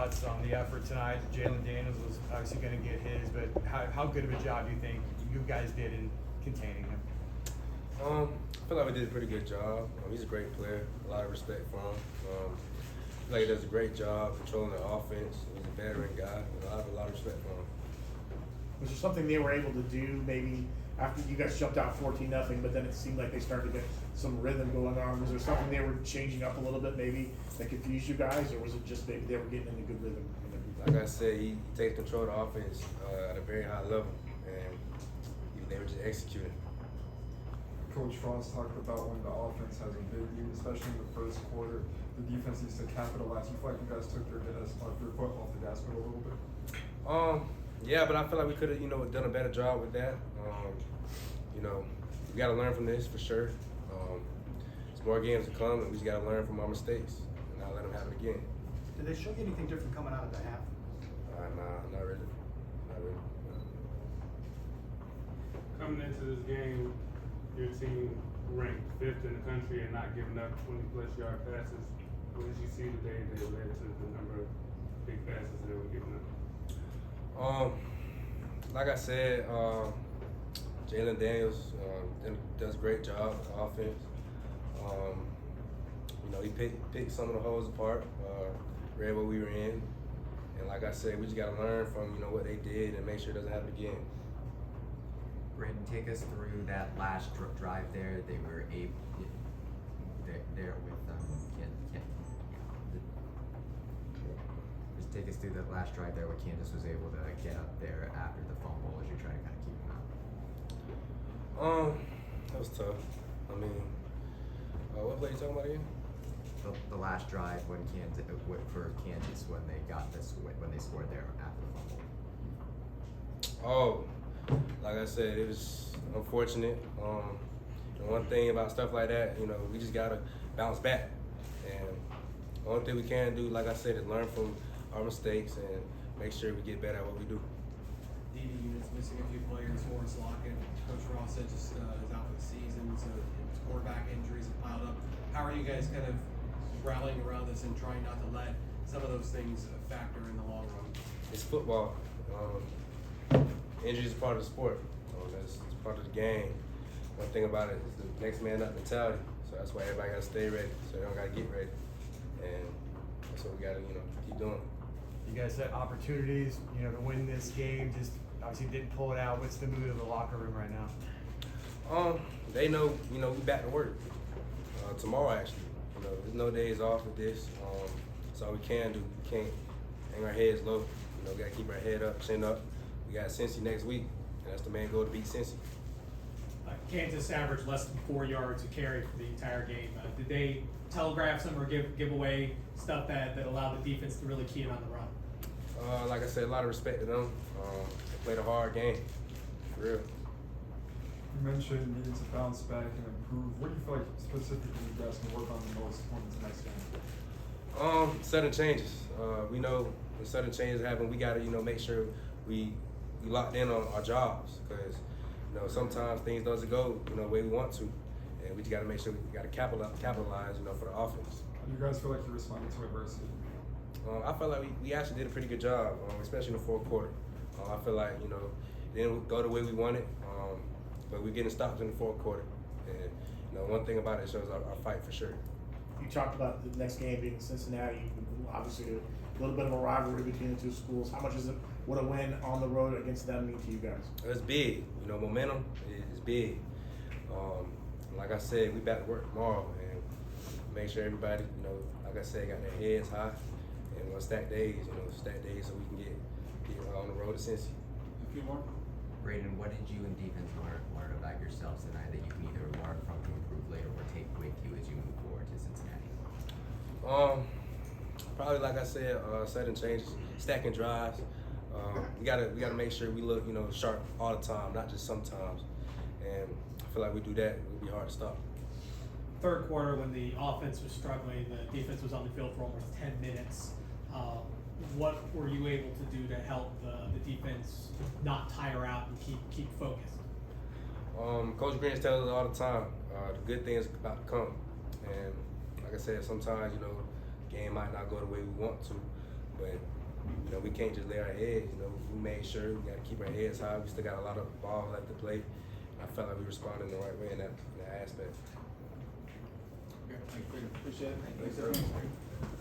thoughts on the effort tonight? Jalen Daniels was obviously going to get his, but how good of a job do you think you guys did in containing him? I feel like we did a pretty good job. He's a great player. A lot of respect for him. I feel like he does a great job controlling the offense. He's a veteran guy. I have a lot of respect for him. Was there something they were able to do maybe after you guys jumped out 14-0, but then it seemed like they started to get some rhythm going on? Was there something they were changing up a little bit maybe that confused you guys, or was it just maybe they were getting in a good rhythm? Like I said, he takes control of the offense at a very high level, and they were just executing. Coach Frost talked about when the offense has a big lead, especially in the first quarter, the defense needs to capitalize. You feel like you guys took your foot off the gas pedal a little bit? Yeah, but I feel like we could have, done a better job with that. We got to learn from this for sure. There's more games to come, and we just got to learn from our mistakes and not let them happen again. Did they show you anything different coming out of the half? Nah, not really. Not really. Coming into this game, your team ranked 5th in the country and not giving up 20-plus yard passes. What did you see today that led to the number of big passes that were given up? Like I said, Jalen Daniels does a great job with the offense. He picked some of the holes apart, read what we were in, and like I said, we just got to learn from what they did and make sure it doesn't happen again. Braeden, take us through that last drive there. They were there with just take us through the last drive there where Kansas was able to get up there after the fumble as you're trying to kind of keep them out. That was tough. What play are you talking about again? The last drive when for Kansas when they got this when they scored there after the fumble. Like I said, it was unfortunate. The one thing about stuff like that, we just gotta bounce back. And the only thing we can do, like I said, is learn from our mistakes and make sure we get better at what we do. DD unit's missing a few players. Horace Lockett, Coach Ross said just is out for the season, so quarterback injuries have piled up. How are you guys kind of rallying around this and trying not to let some of those things factor in the long run? It's football. Injuries is part of the sport. It's part of the game. One thing about it is the next man up mentality. So that's why everybody got to stay ready. So they don't got to get ready. And that's what we got to, keep doing. You guys had opportunities, to win this game. Just obviously didn't pull it out. What's the mood of the locker room right now? They know, we back to work. Tomorrow actually. There's no days off with this. That's all we can do. We can't hang our heads low. We got to keep our head up, chin up. We got Cincy next week, and that's the main goal, to beat Cincy. Kansas averaged less than 4 yards a carry for the entire game. Did they telegraph some or give away stuff that allowed the defense to really key in on the run? Like I said, a lot of respect to them. They played a hard game, for real. You mentioned needing to bounce back and improve. What do you feel like specifically you guys can work on the most going into next game? Sudden changes. We know when sudden changes happen, we got to make sure we locked in on our jobs, because sometimes things doesn't go the way we want to, and we just got to make sure we got to capitalize for the offense. How do you guys feel like you responded to adversity? I felt like we actually did a pretty good job, especially in the fourth quarter. I feel like it didn't go the way we wanted, but we're getting stopped in the fourth quarter. And one thing about it shows our fight for sure. You talked about the next game being in Cincinnati. Obviously, a little bit of a rivalry between the two schools. How much would a win on the road against them mean to you guys? It's big. Momentum is big. Like I said, we back to work tomorrow and make sure everybody, like I said, got their heads high, and we're gonna stack days so we can get on the road to Cincy. A few more. Braeden, what did you and defense learn about yourselves tonight that you can either learn from to improve later or take with you as you move forward to Cincinnati? Probably like I said, sudden changes, stacking drives. We gotta make sure we look sharp all the time, not just sometimes. And I feel like we do that, it'll be hard to stop. Third quarter, when the offense was struggling, the defense was on the field for almost 10 minutes. What were you able to do to help the defense not tire out and keep focused? Coach Green tells us all the time, the good things about to come. And like I said, sometimes, the game might not go the way we want to, but you know, we can't just lay our heads. You know, we made sure we got to keep our heads high. We still got a lot of ball left to play. I felt like we responded the right way in that aspect. Okay, thank you. Appreciate it. Thanks, sir.